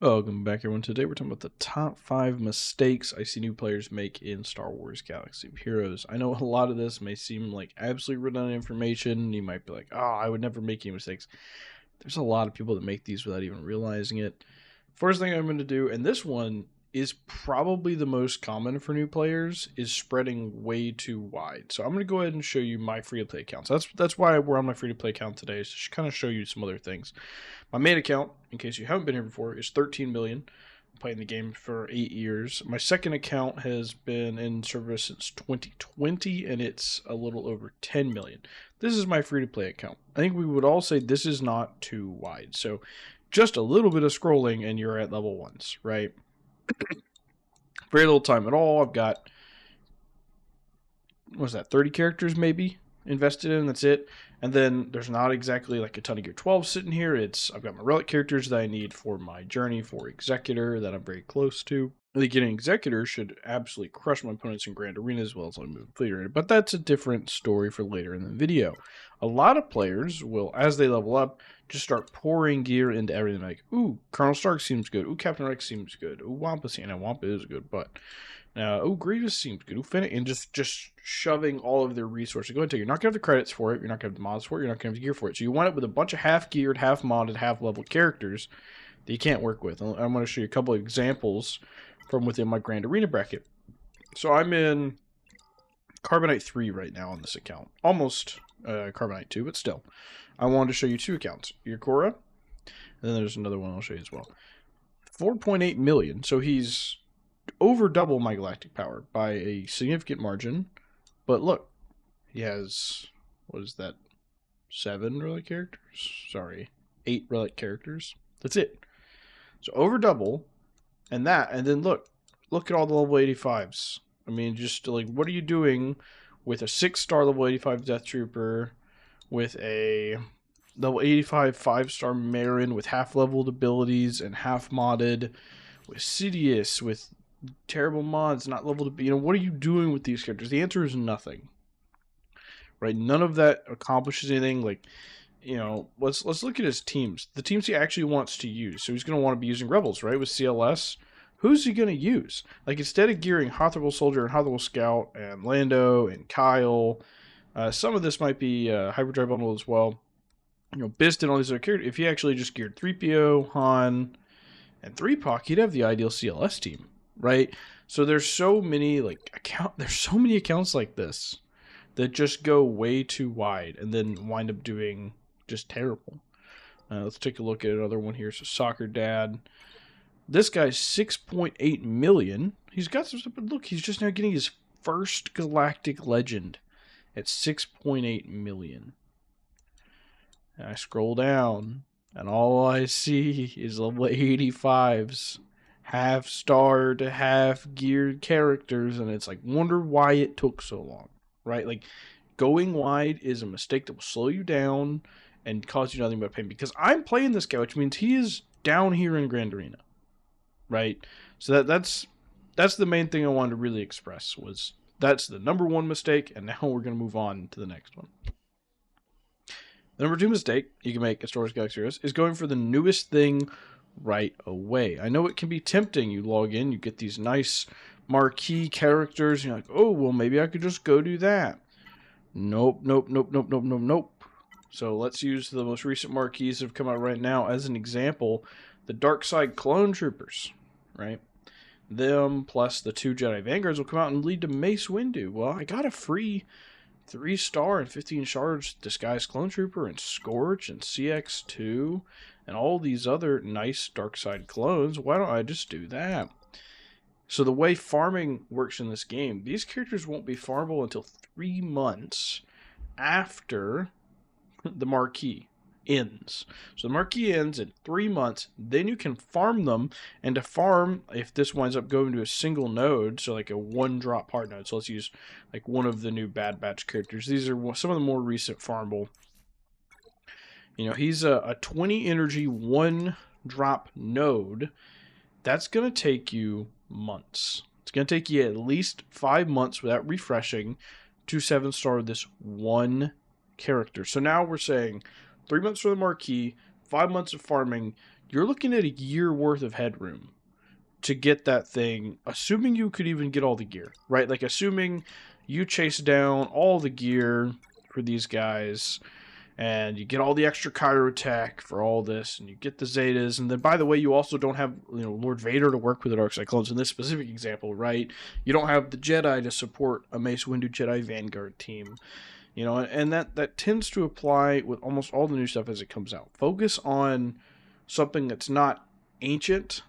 Welcome back, everyone. Today we're talking about the top 5 mistakes I see new players make in Star Wars Galaxy of Heroes. I know a lot of this may seem like absolutely redundant information. You might be like, oh, I would never make any mistakes. There's a lot of people that make these without even realizing it. First thing I'm going to do, and this one is probably the most common for new players, is spreading way too wide. So I'm going to go ahead and show you my free-to-play accounts. That's why we're on my free-to-play account today, is to kind of show you some other things. My main account, in case you haven't been here before, is 13 million. I'm playing the game for 8 years. My second account has been in service since 2020, and it's a little over 10 million. This is my free-to-play account. I think we would all say this is not too wide. So just a little bit of scrolling, and you're at level 1s, right? Very little time at all. I've got, what's that, 30 characters maybe invested in. That's it. And then there's not exactly like a ton of Gear 12 sitting here. I've got my relic characters that I need for my journey for Executor that I'm very close to. Really getting Executor should absolutely crush my opponents in Grand Arena as well as I move Fleet Arena. But that's a different story for later in the video. A lot of players will, as they level up, just start pouring gear into everything. Like, ooh, Colonel Stark seems good. Ooh, Captain Rex seems good. Ooh, Wampa's, Wampa is good, but ooh, Grievous seems good. Ooh, Fennec, and just shoving all of their resources. Go ahead and take. You're not gonna have the credits for it. You're not gonna have the mods for it. You're not gonna have the gear for it. So you wind up with a bunch of half-geared, half-modded, half-leveled characters that you can't work with. I'm going to show you a couple of examples from within my Grand Arena bracket. So I'm in Carbonite 3 right now on this account. Almost Carbonite 2, but still. I wanted to show you 2 accounts. Yakora, and then there's another one I'll show you as well. 4.8 million, so he's over double my galactic power by a significant margin. But look, he has, what is that, 7 relic characters? Sorry, 8 relic characters. That's it. So over double, and then look at all the level 85s. I mean, just like, what are you doing with a 6-star level 85 Death Trooper, with a level 85 5-star Marin with half-leveled abilities and half-modded, with Sidious, with terrible mods, not leveled to be, what are you doing with these characters? The answer is nothing. Right? None of that accomplishes anything. Like, let's look at his teams. The teams he actually wants to use. So he's going to want to be using Rebels, right? With CLS. Who's he going to use? Like, instead of gearing Hothable Soldier and Hothable Scout and Lando and Kyle, some of this might be Hyperdrive Bundle as well. Bist and all these other characters. If he actually just geared 3PO, Han, and 3POC, he'd have the ideal CLS team, right? So there's so many accounts like this that just go way too wide and then wind up doing just terrible. Let's take a look at another one here. So Soccer Dad. This guy's 6.8 million. He's got some stuff, but look, he's just now getting his first Galactic Legend at 6.8 million. And I scroll down, and all I see is level 85s, half-star to half-geared characters, and it's like, wonder why it took so long, right? Like, going wide is a mistake that will slow you down and cause you nothing but pain, because I'm playing this guy, which means he is down here in Grand Arena, right? So that's the main thing I wanted to really express, was that's the number 1 mistake, and now we're going to move on to the next one. The number 2 mistake you can make at Star Wars Galaxy Heroes is going for the newest thing right away. I know it can be tempting. You log in, you get these nice marquee characters, and you're like, oh, well, maybe I could just go do that. Nope. So let's use the most recent marquees that have come out right now as an example. The Dark Side Clone Troopers, right? Them plus the 2 Jedi Vanguards will come out and lead to Mace Windu. Well, I got a free 3-star and 15 shards Disguised Clone Trooper and Scorch and CX2 and all these other nice Dark Side clones. Why don't I just do that? So the way farming works in this game, these characters won't be farmable until 3 months after the marquee ends. So the marquee ends in 3 months, then you can farm them, and to farm, if this winds up going to a single node, so like a 1-drop hard node, so let's use like one of the new Bad Batch characters. These are some of the more recent farmable. He's a 20 energy 1-drop node. That's going to take you months. It's going to take you at least 5 months without refreshing to 7-star this one character. So now we're saying 3 months for the marquee, 5 months of farming. you're looking at a year worth of headroom to get that thing, assuming you could even get all the gear, right? Like, assuming you chase down all the gear for these guys, and you get all the extra Cairo tech for all this, and you get the Zetas, and then, by the way, you also don't have, Lord Vader to work with the Dark Cyclones in this specific example, right? You don't have the Jedi to support a Mace Windu Jedi Vanguard team, and that tends to apply with almost all the new stuff as it comes out. Focus on something that's not ancient,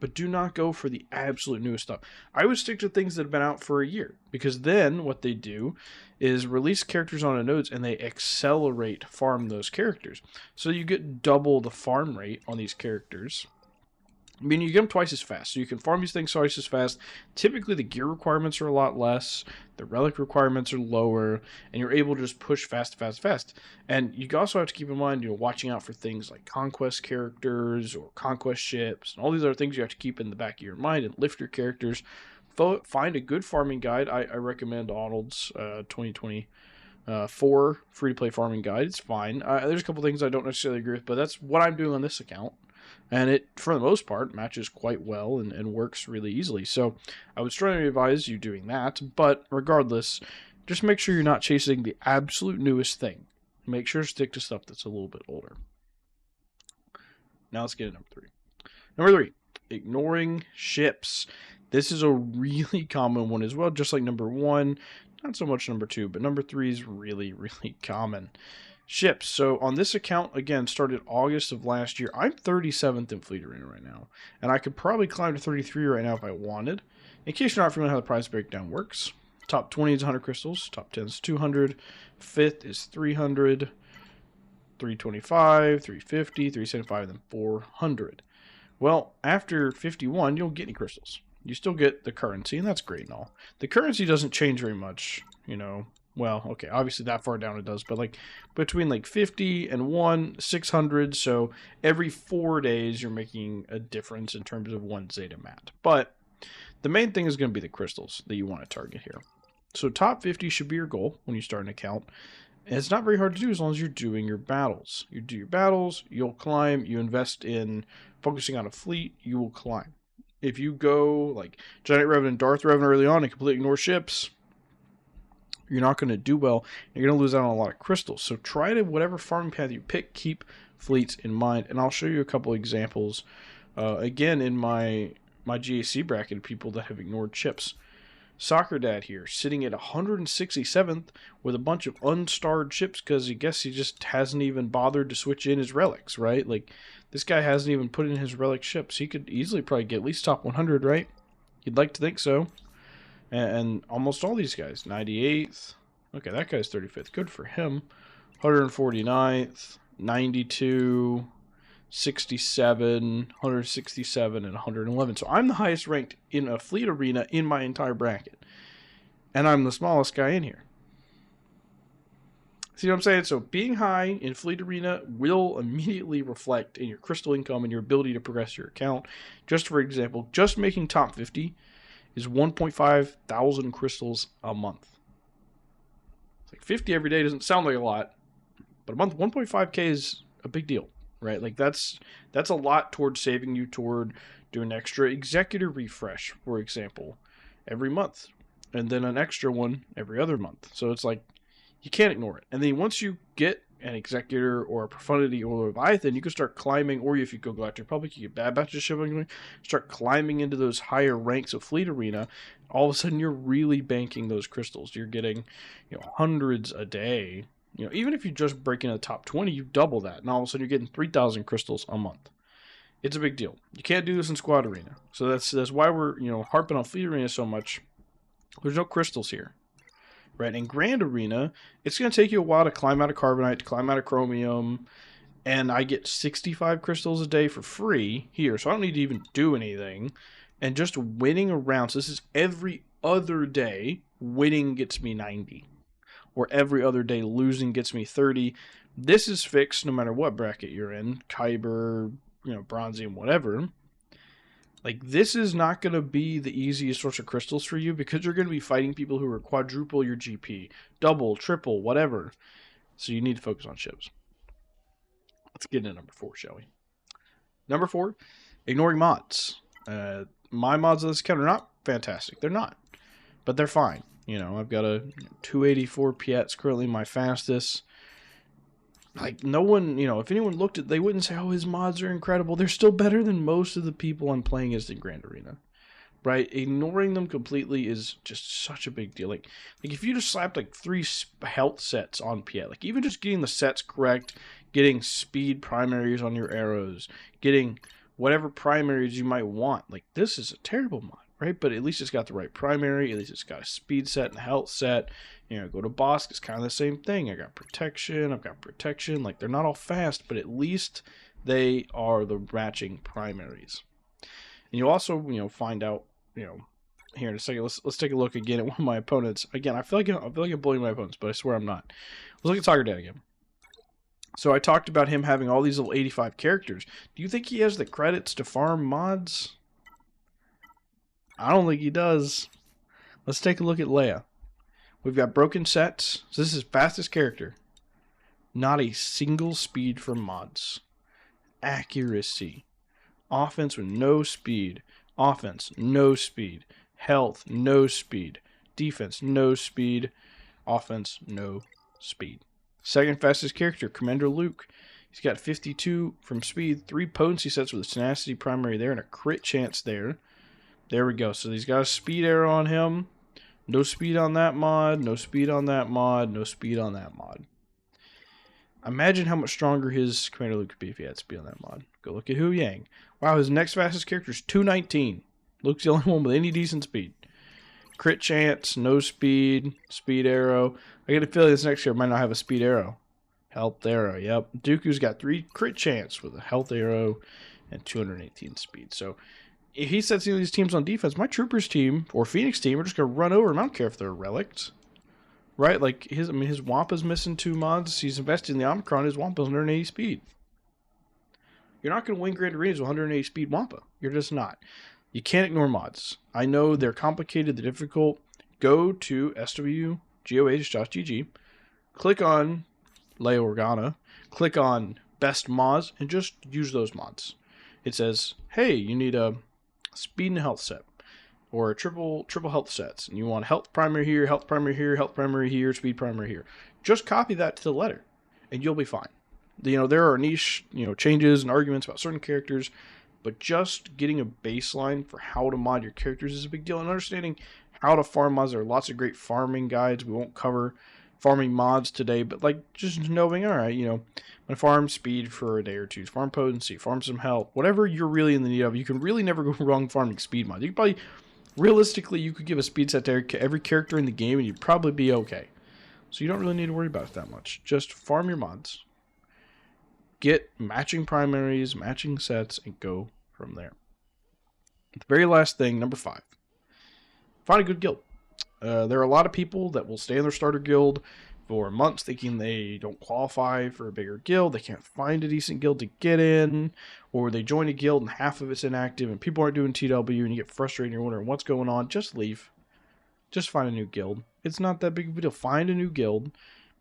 but do not go for the absolute newest stuff. I would stick to things that have been out for a year, because then what they do is release characters on a nodes and they accelerate farm those characters. So you get double the farm rate on these characters. I mean, you get them twice as fast, so you can farm these things twice as fast. Typically, the gear requirements are a lot less, the relic requirements are lower, and you're able to just push fast. And you also have to keep in mind, watching out for things like conquest characters or conquest ships, and all these other things you have to keep in the back of your mind and lift your characters. Find a good farming guide. I recommend Arnold's 2024 free-to-play farming guide. It's fine. There's a couple things I don't necessarily agree with, but that's what I'm doing on this account. And it, for the most part, matches quite well and works really easily. So I would strongly advise you doing that. But regardless, just make sure you're not chasing the absolute newest thing. Make sure to stick to stuff that's a little bit older. Now let's get to number 3. Number 3, ignoring ships. This is a really common one as well, just like number 1. Not so much number 2, but number 3 is really, really common. Ships. So on this account, again, started August of last year. I'm 37th in Fleet Arena right now, and I could probably climb to 33 right now if I wanted. In case you're not familiar with how the prize breakdown works, top 20 is 100 crystals, top 10 is 200, 5th is 300, 325, 350, 375, and then 400. Well, after 51, you don't get any crystals. You still get the currency, and that's great and all. The currency doesn't change very much, Well, okay, obviously that far down it does, but like between like 50 and 600, so every 4 days you're making a difference in terms of 1 Zeta mat. But the main thing is going to be the crystals that you want to target here. So top 50 should be your goal when you start an account. And it's not very hard to do as long as you're doing your battles. You do your battles, you'll climb, you invest in focusing on a fleet, you will climb. If you go like Giant Revan and Darth Revan early on and completely ignore ships, you're not going to do well. You're going to lose out on a lot of crystals. So try to, whatever farming path you pick, keep fleets in mind. And I'll show you a couple examples, again, in my GAC bracket of people that have ignored ships. Soccer Dad here, sitting at 167th with a bunch of unstarred ships because I guess he just hasn't even bothered to switch in his relics, right? Like, this guy hasn't even put in his relic ships. He could easily probably get at least top 100, right? You'd like to think so. And almost all these guys, 98th. Okay, that guy's 35th. Good for him. 149th, 92, 67, 167, and 111. So I'm the highest ranked in a Fleet Arena in my entire bracket. And I'm the smallest guy in here. See what I'm saying? So being high in Fleet Arena will immediately reflect in your crystal income and your ability to progress your account. Just for example, just making top 50 is 1.5 thousand crystals a month. It's like 50 every day doesn't sound like a lot, but a month 1.5k is a big deal, right? Like that's a lot towards saving you toward doing extra executor refresh, for example, every month, and then an extra one every other month. So it's like you can't ignore it. And then once you get an executor or a profundity or a Leviathan, you can start climbing, or if you go Galactic Republic, you get Bad Batch of shipping, start climbing into those higher ranks of Fleet Arena. All of a sudden, you're really banking those crystals. You're getting, hundreds a day. Even if you just break into the top 20, you double that, and all of a sudden you're getting 3,000 crystals a month. It's a big deal. You can't do this in Squad Arena, so that's why we're harping on Fleet Arena so much. There's no crystals here. Right, in Grand Arena, it's going to take you a while to climb out of Carbonite, to climb out of Chromium, and I get 65 crystals a day for free here, so I don't need to even do anything. And just winning around, so this is every other day, winning gets me 90. Or every other day, losing gets me 30. This is fixed no matter what bracket you're in, Kyber, Bronzium, whatever. Like, this is not going to be the easiest source of crystals for you because you're going to be fighting people who are quadruple your GP, double, triple, whatever. So you need to focus on ships. Let's get into number 4, shall we? Number 4, ignoring mods. My mods on this account are not fantastic. They're not. But they're fine. You know, I've got a 284 Piet's currently my fastest. Like, no one, you know, if anyone looked at, they wouldn't say, oh, his mods are incredible. They're still better than most of the people I'm playing as in Grand Arena. Right? Ignoring them completely is just such a big deal. Like if you just slapped like 3 health sets on Piet, like even just getting the sets correct, getting speed primaries on your arrows, getting whatever primaries you might want, like this is a terrible mod, right? But at least it's got the right primary, at least it's got a speed set and a health set. You know, go to boss, it's kind of the same thing. I've got protection, like they're not all fast, but at least they are the matching primaries. And you'll also, you know, find out, you know, here in a second. Let's take a look again at one of my opponents. Again, I feel like I'm bullying my opponents, but I swear I'm not. Let's look at Tiger Dad again. So I talked about him having all these little 85 characters. Do you think he has the credits to farm mods? I don't think he does. Let's take a look at Leia. We've got broken sets. So this is fastest character. Not a single speed for mods. Accuracy. Offense with no speed. Offense, no speed. Health, no speed. Defense, no speed. Offense, no speed. Second fastest character, Commander Luke. He's got 52 from speed, 3 potency sets with a tenacity primary there, and a crit chance there. There we go. So he's got a speed arrow on him. No speed on that mod. No speed on that mod. No speed on that mod. Imagine how much stronger his Commander Luke could be if he had speed on that mod. Go look at Hu Yang. Wow, his next fastest character is 219. Luke's the only one with any decent speed. Crit chance, no speed, speed arrow. I get a feeling this next year might not have a speed arrow. Health arrow, yep. Dooku's got 3 crit chance with a health arrow and 218 speed. So if he sets any of these teams on defense, my Troopers team or Phoenix team are just going to run over him. I don't care if they're relics. Right? Like, his Wampa's missing 2 mods. He's invested in the Omicron. His Wampa's 180 speed. You're not going to win Grand Arenas with 180 speed Wampa. You're just not. You can't ignore mods. I know they're complicated, they're difficult. Go to SWGOH.gg, click on Leia Organa, click on Best Mods, and just use those mods. It says, hey, you need a speed and health set, or a triple health sets, and you want health primary here, health primary here, health primary here, speed primary here. Just copy that to the letter, and you'll be fine. You know, there are niche, you know, changes and arguments about certain characters, but just getting a baseline for how to mod your characters is a big deal. And understanding how to farm mods, there are lots of great farming guides. We won't cover farming mods today, but like just knowing, all right, you know, I'm going to farm speed for a day or two, farm potency, farm some health, whatever you're really in the need of. You can really never go wrong farming speed mods. You could probably, realistically, you could give a speed set to every character in the game and you'd probably be okay. So you don't really need to worry about it that much. Just farm your mods. Get matching primaries, matching sets, and go from there. The very last thing, number 5. Find a good guild. There are a lot of people that will stay in their starter guild for months thinking they don't qualify for a bigger guild. They can't find a decent guild to get in. Or they join a guild and half of it's inactive and people aren't doing TW and you get frustrated and you're wondering what's going on. Just leave. Just find a new guild. It's not that big of a deal. Find a new guild.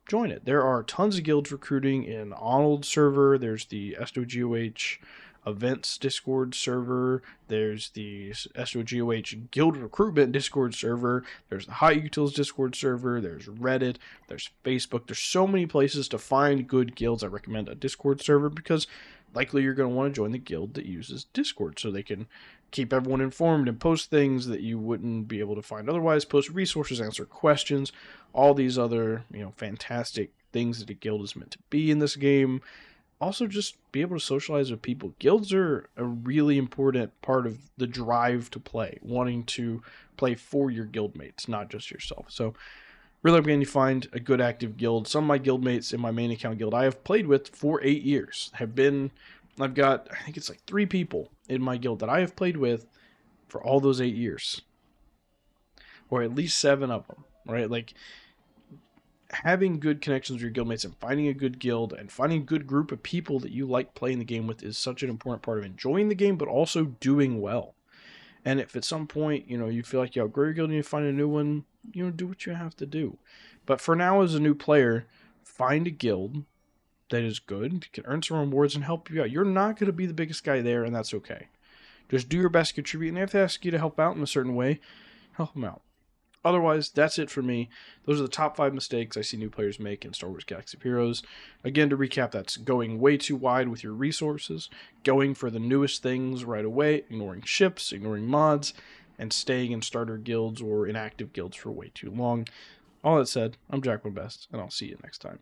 Join it. There are tons of guilds recruiting in Arnold's server. There's the SWGOH events Discord server. There's the SWGOH guild recruitment Discord server. There's the High Utils Discord server. There's Reddit. There's Facebook. There's so many places to find good guilds. I recommend a Discord server because likely you're going to want to join the guild that uses Discord so they can keep everyone informed and post things that you wouldn't be able to find otherwise, post resources, answer questions, all these other, you know, fantastic things that a guild is meant to be in this game. Also, just be able to socialize with people. Guilds are a really important part of the drive to play, wanting to play for your guildmates, not just yourself. So, really recommend you find a good active guild. Some of my guildmates in my main account guild I have played with for 8 years. I've got, I think it's like 3 people in my guild that I have played with for all those 8 years. Or at least 7 of them, right? Like, having good connections with your guildmates and finding a good guild and finding a good group of people that you like playing the game with is such an important part of enjoying the game, but also doing well. And if at some point, you know, you feel like you outgrow your guild and you find a new one, you know, do what you have to do. But for now, as a new player, find a guild, that is good, can earn some rewards and help you out. You're not going to be the biggest guy there, and that's okay. Just do your best to contribute, and if they ask you to help out in a certain way, help them out. Otherwise, that's it for me. Those are the top 5 mistakes I see new players make in Star Wars Galaxy of Heroes. Again, to recap, that's going way too wide with your resources, going for the newest things right away, ignoring ships, ignoring mods, and staying in starter guilds or inactive guilds for way too long. All that said, I'm Jack Best, and I'll see you next time.